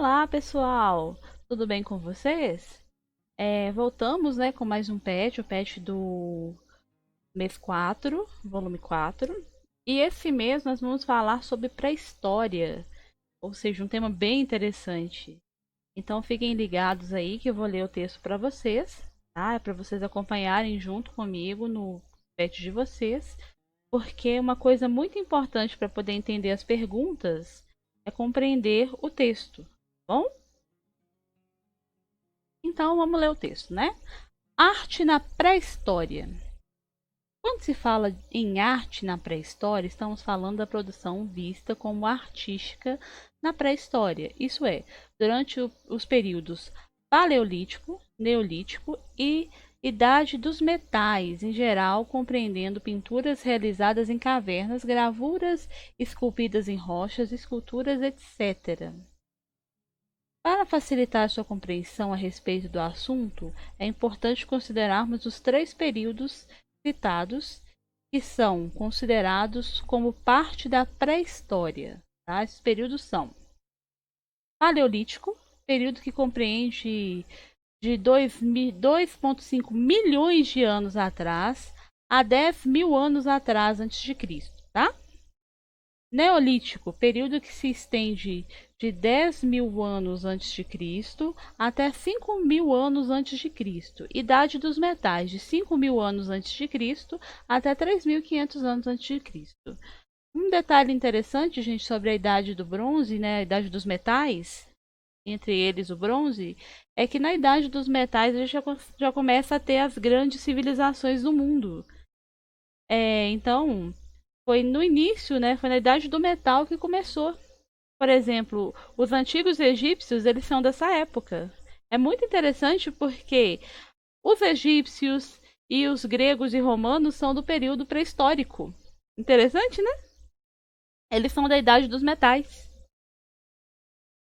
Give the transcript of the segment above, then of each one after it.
Olá, pessoal! Tudo bem com vocês? Voltamos, né, com mais um PET, o PET do mês 4, volume 4. E esse mês nós vamos falar sobre pré-história, ou seja, um tema bem interessante. Então fiquem ligados aí que eu vou ler o texto para vocês, tá? É para vocês acompanharem junto comigo no PET de vocês, porque uma coisa muito importante para poder entender as perguntas é compreender o texto, tá bom? Então vamos ler o texto, né? Arte na pré-história. Quando se fala em arte na pré-história, estamos falando da produção vista como artística na pré-história, isso é, durante os períodos Paleolítico, Neolítico e Idade dos Metais, em geral compreendendo pinturas realizadas em cavernas, gravuras esculpidas em rochas, esculturas, etc. Para facilitar sua compreensão a respeito do assunto, é importante considerarmos os três períodos citados, que são considerados como parte da pré-história. Tá? Esses períodos são Paleolítico, período que compreende de 2,5 milhões de anos atrás a 10 mil anos atrás antes de Cristo, tá? Neolítico, período que se estende de 10 mil anos antes de Cristo até 5 mil anos antes de Cristo. Idade dos metais, de 5 mil anos antes de Cristo até 3.500 anos antes de Cristo. Um detalhe interessante, gente, sobre a idade do bronze, né, a idade dos metais, entre eles o bronze, é que na idade dos metais a gente já começa a ter as grandes civilizações do mundo. Então, foi no início, né? Foi na idade do metal que começou. Por exemplo, os antigos egípcios, eles são dessa época. É muito interessante porque os egípcios e os gregos e romanos são do período pré-histórico. Interessante, né? Eles são da idade dos metais.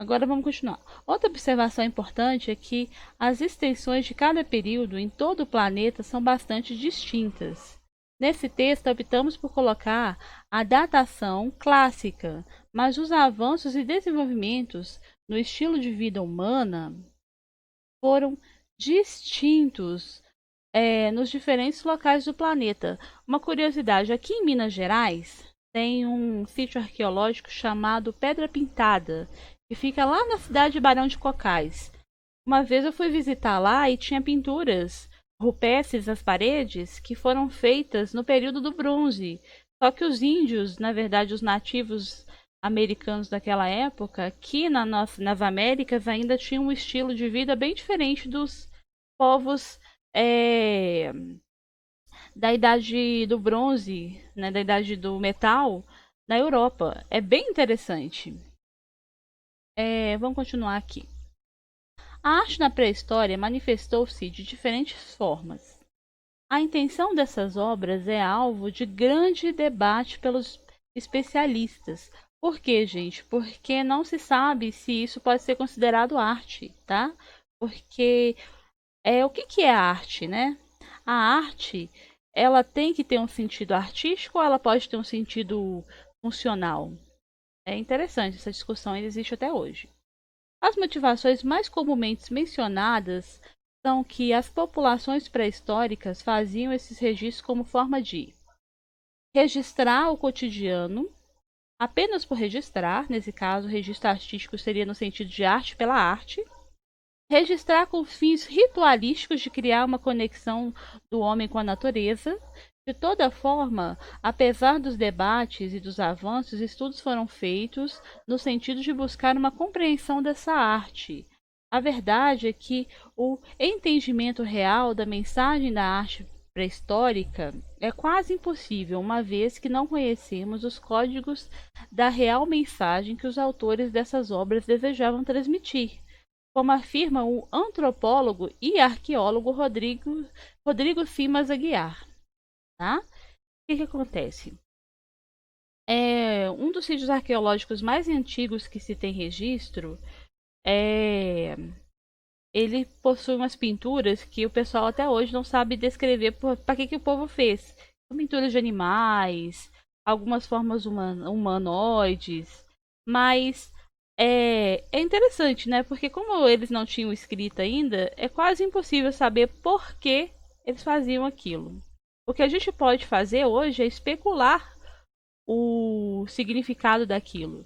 Agora vamos continuar. Outra observação importante é que as extensões de cada período em todo o planeta são bastante distintas. Nesse texto, optamos por colocar a datação clássica, mas os avanços e desenvolvimentos no estilo de vida humana foram distintos nos diferentes locais do planeta. Uma curiosidade, aqui em Minas Gerais tem um sítio arqueológico chamado Pedra Pintada, que fica lá na cidade de Barão de Cocais. Uma vez eu fui visitar lá e tinha pinturas rupestres nas paredes que foram feitas no período do bronze. Só que os índios, na verdade os nativos americanos daquela época, aqui nas Américas ainda tinham um estilo de vida bem diferente dos povos é, da idade do bronze, né, da idade do metal na Europa. É bem interessante. Vamos continuar aqui. A arte na pré-história manifestou-se de diferentes formas. A intenção dessas obras é alvo de grande debate pelos especialistas. Por quê, gente? Porque não se sabe se isso pode ser considerado arte, tá? Porque o que é arte, né? A arte, ela tem que ter um sentido artístico ou ela pode ter um sentido funcional? É interessante, essa discussão ainda existe até hoje. As motivações mais comumente mencionadas são que as populações pré-históricas faziam esses registros como forma de registrar o cotidiano, apenas por registrar, nesse caso, o registro artístico seria no sentido de arte pela arte, registrar com fins ritualísticos de criar uma conexão do homem com a natureza. De toda forma, apesar dos debates e dos avanços, estudos foram feitos no sentido de buscar uma compreensão dessa arte. A verdade é que o entendimento real da mensagem da arte pré-histórica é quase impossível, uma vez que não conhecemos os códigos da real mensagem que os autores dessas obras desejavam transmitir, como afirma o antropólogo e arqueólogo Rodrigo Simas Aguiar. Tá? O que acontece? Um dos sítios arqueológicos mais antigos que se tem registro, é, ele possui umas pinturas que o pessoal até hoje não sabe descrever para que o povo fez. São pinturas de animais, algumas formas humanoides, mas É interessante, né? Porque como eles não tinham escrita ainda, é quase impossível saber por que eles faziam aquilo. O que a gente pode fazer hoje é especular o significado daquilo,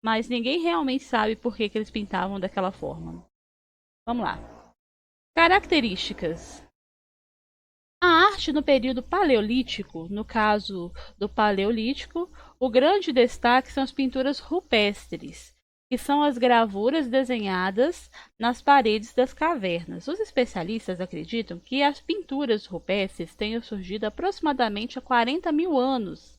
mas ninguém realmente sabe por que eles pintavam daquela forma. Vamos lá. Características. A arte no período paleolítico, no caso do paleolítico, o grande destaque são as pinturas rupestres, que são as gravuras desenhadas nas paredes das cavernas. Os especialistas acreditam que as pinturas rupestres tenham surgido aproximadamente há 40 mil anos,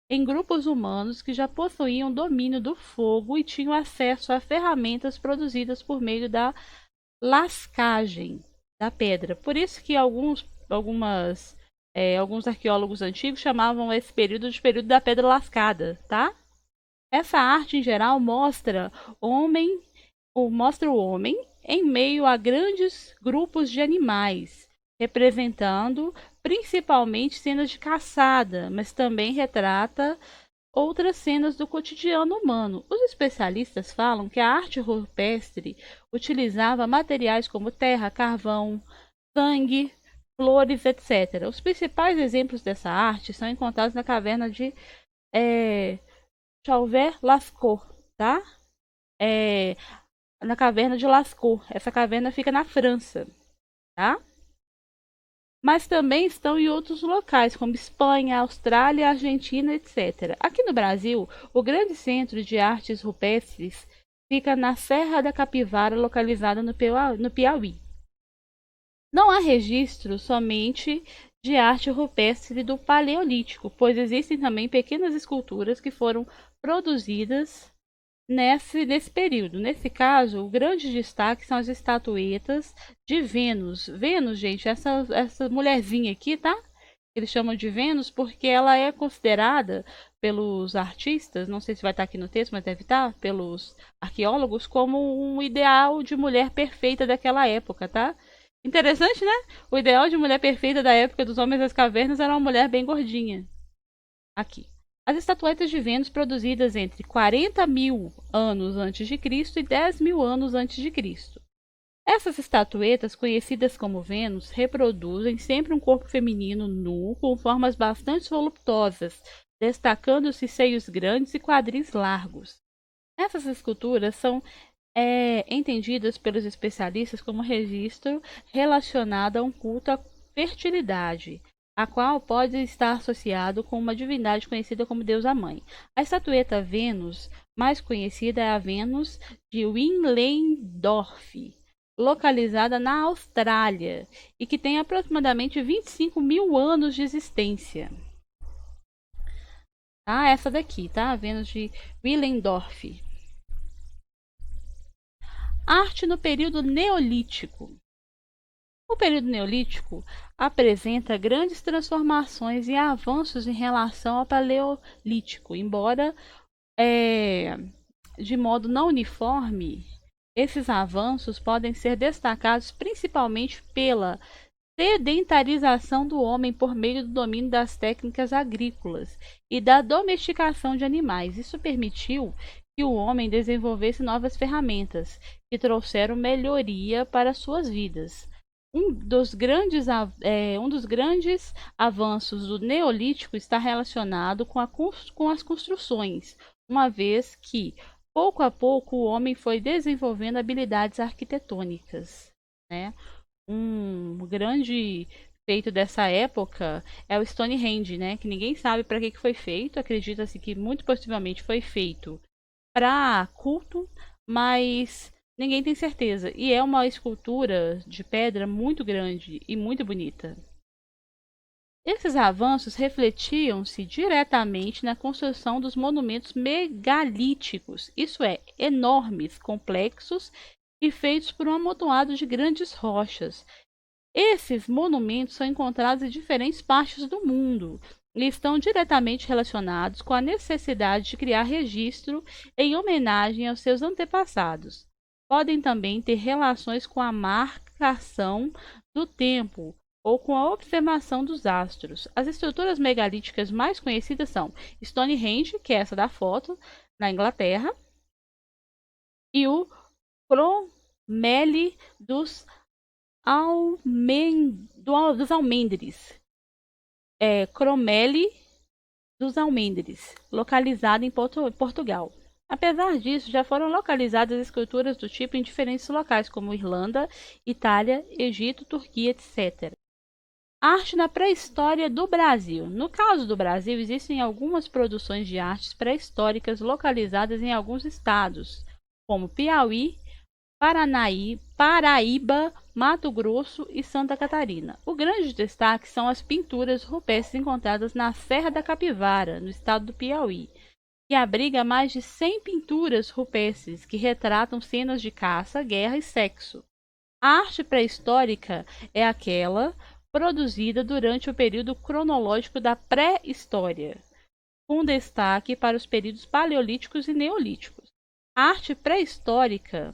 em grupos humanos que já possuíam domínio do fogo e tinham acesso a ferramentas produzidas por meio da lascagem da pedra. Por isso que alguns arqueólogos antigos chamavam esse período de período da pedra lascada, tá? Essa arte em geral mostra o homem em meio a grandes grupos de animais, representando principalmente cenas de caçada, mas também retrata outras cenas do cotidiano humano. Os especialistas falam que a arte rupestre utilizava materiais como terra, carvão, sangue, flores, etc. Os principais exemplos dessa arte são encontrados na caverna de Chauvet-Lascaux, tá? É, na caverna de Lascaux. Essa caverna fica na França, tá? Mas também estão em outros locais, como Espanha, Austrália, Argentina, etc. Aqui no Brasil, o grande centro de artes rupestres fica na Serra da Capivara, localizada no Piauí. Não há registro somente de arte rupestre do Paleolítico, pois existem também pequenas esculturas que foram produzidas nesse período. Nesse caso, o grande destaque são as estatuetas de Vênus. Vênus, gente, essa mulherzinha aqui, tá? Eles chamam de Vênus porque ela é considerada pelos artistas, não sei se vai estar aqui no texto, mas deve estar, pelos arqueólogos, como um ideal de mulher perfeita daquela época, tá? Interessante, né? O ideal de mulher perfeita da época dos homens das cavernas era uma mulher bem gordinha. Aqui. As estatuetas de Vênus produzidas entre 40 mil anos antes de Cristo e 10 mil anos antes de Cristo. Essas estatuetas, conhecidas como Vênus, reproduzem sempre um corpo feminino nu com formas bastante voluptuosas, destacando-se seios grandes e quadris largos. Essas esculturas são entendidas pelos especialistas como registro relacionado a um culto à fertilidade, a qual pode estar associado com uma divindade conhecida como deusa mãe. A estatueta Vênus mais conhecida é a Vênus de Willendorf, localizada na Austrália e que tem aproximadamente 25 mil anos de existência. Tá? Essa daqui, tá? A Vênus de Willendorf. Arte no período neolítico. O período neolítico apresenta grandes transformações e avanços em relação ao paleolítico, embora de modo não uniforme. Esses avanços podem ser destacados principalmente pela sedentarização do homem por meio do domínio das técnicas agrícolas e da domesticação de animais. Isso permitiu que o homem desenvolvesse novas ferramentas que trouxeram melhoria para suas vidas. Um dos grandes avanços do Neolítico está relacionado com as construções, uma vez que, pouco a pouco, o homem foi desenvolvendo habilidades arquitetônicas, né? Um grande feito dessa época é o Stonehenge, né? Que ninguém sabe para que foi feito. Acredita-se que muito possivelmente foi feito para culto, mas ninguém tem certeza. E é uma escultura de pedra muito grande e muito bonita. Esses avanços refletiam-se diretamente na construção dos monumentos megalíticos, isso é, enormes, complexos e feitos por um amontoado de grandes rochas. Esses monumentos são encontrados em diferentes partes do mundo e estão diretamente relacionados com a necessidade de criar registro em homenagem aos seus antepassados. Podem também ter relações com a marcação do tempo ou com a observação dos astros. As estruturas megalíticas mais conhecidas são Stonehenge, que é essa da foto, na Inglaterra, e o Cromele dos Almendres. Cromele dos Almendres, localizado em Portugal. Apesar disso, já foram localizadas esculturas do tipo em diferentes locais, como Irlanda, Itália, Egito, Turquia, etc. Arte na pré-história do Brasil. No caso do Brasil, existem algumas produções de artes pré-históricas localizadas em alguns estados, como Piauí, Paraíba, Mato Grosso e Santa Catarina. O grande destaque são as pinturas rupestres encontradas na Serra da Capivara, no estado do Piauí, que abriga mais de 100 pinturas rupestres que retratam cenas de caça, guerra e sexo. A arte pré-histórica é aquela produzida durante o período cronológico da pré-história, com destaque para os períodos paleolíticos e neolíticos. A arte pré-histórica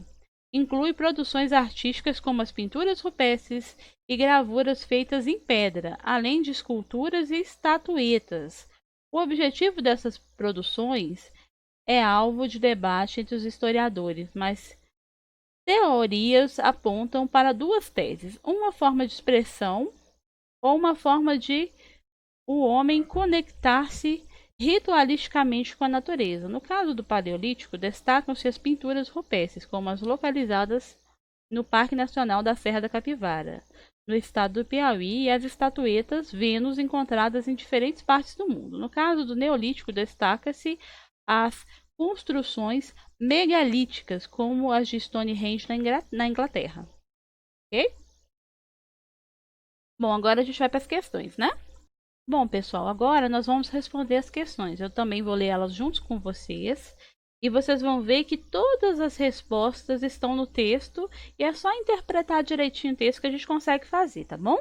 inclui produções artísticas como as pinturas rupestres e gravuras feitas em pedra, além de esculturas e estatuetas. O objetivo dessas produções é alvo de debate entre os historiadores, mas teorias apontam para duas teses: uma forma de expressão ou uma forma de o homem conectar-se ritualisticamente com a natureza. No caso do Paleolítico, destacam-se as pinturas rupestres, como as localizadas no Parque Nacional da Serra da Capivara, no estado do Piauí, e as estatuetas Vênus encontradas em diferentes partes do mundo. No caso do Neolítico, destaca-se as construções megalíticas, como as de Stonehenge na Inglaterra. Ok? Bom, agora a gente vai para as questões, né? Bom, pessoal, agora nós vamos responder as questões. Eu também vou ler elas juntos com vocês. E vocês vão ver que todas as respostas estão no texto. E é só interpretar direitinho o texto que a gente consegue fazer, tá bom?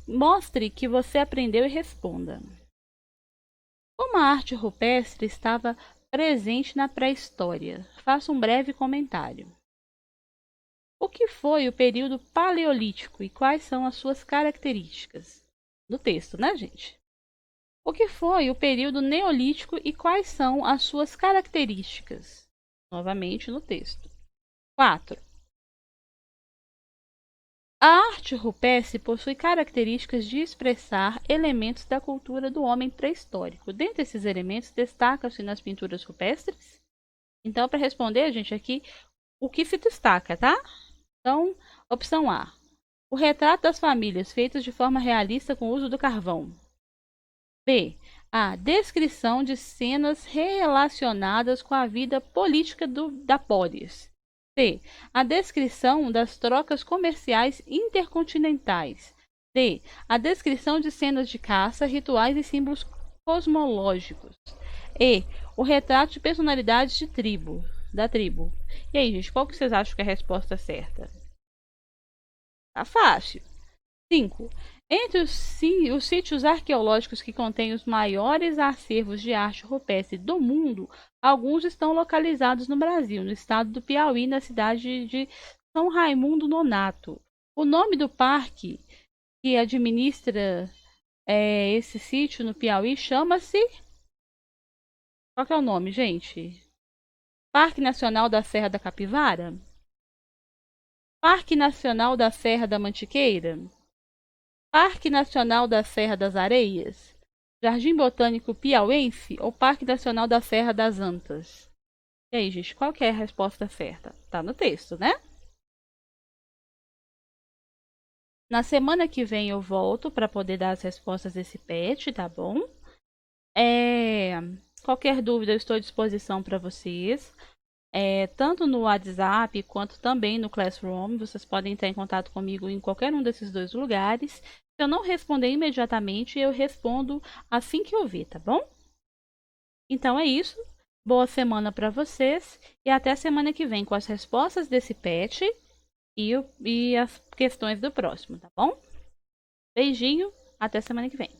Mostre que você aprendeu e responda. Como a arte rupestre estava presente na pré-história? Faça um breve comentário. O que foi o período paleolítico e quais são as suas características? No texto, né, gente? O que foi o período neolítico e quais são as suas características? Novamente no texto. 4. A arte rupestre possui características de expressar elementos da cultura do homem pré-histórico. Dentre esses elementos, destacam-se nas pinturas rupestres. Então, para responder, gente, aqui, o que se destaca, tá? Então, opção A. O retrato das famílias feitas de forma realista com o uso do carvão. B. A descrição de cenas relacionadas com a vida política da polis. C. A descrição das trocas comerciais intercontinentais. D. A descrição de cenas de caça, rituais e símbolos cosmológicos. E. O retrato de personalidades da tribo. E aí, gente, qual que vocês acham que é a resposta certa? Tá fácil. 5. Entre os sítios arqueológicos que contêm os maiores acervos de arte rupestre do mundo, alguns estão localizados no Brasil, no estado do Piauí, na cidade de São Raimundo Nonato. O nome do parque que administra esse sítio no Piauí chama-se... Qual que é o nome, gente? Parque Nacional da Serra da Capivara? Parque Nacional da Serra da Mantiqueira? Parque Nacional da Serra das Areias? Jardim Botânico Piauense ou Parque Nacional da Serra das Antas? E aí, gente, qual que é a resposta certa? Tá no texto, né? Na semana que vem eu volto para poder dar as respostas desse PET, tá bom? Qualquer dúvida eu estou à disposição para vocês. Tanto no WhatsApp quanto também no Classroom. Vocês podem entrar em contato comigo em qualquer um desses dois lugares. Se eu não responder imediatamente, eu respondo assim que eu ver, tá bom? Então é isso. Boa semana para vocês e até a semana que vem com as respostas desse PET e as questões do próximo, tá bom? Beijinho, até semana que vem.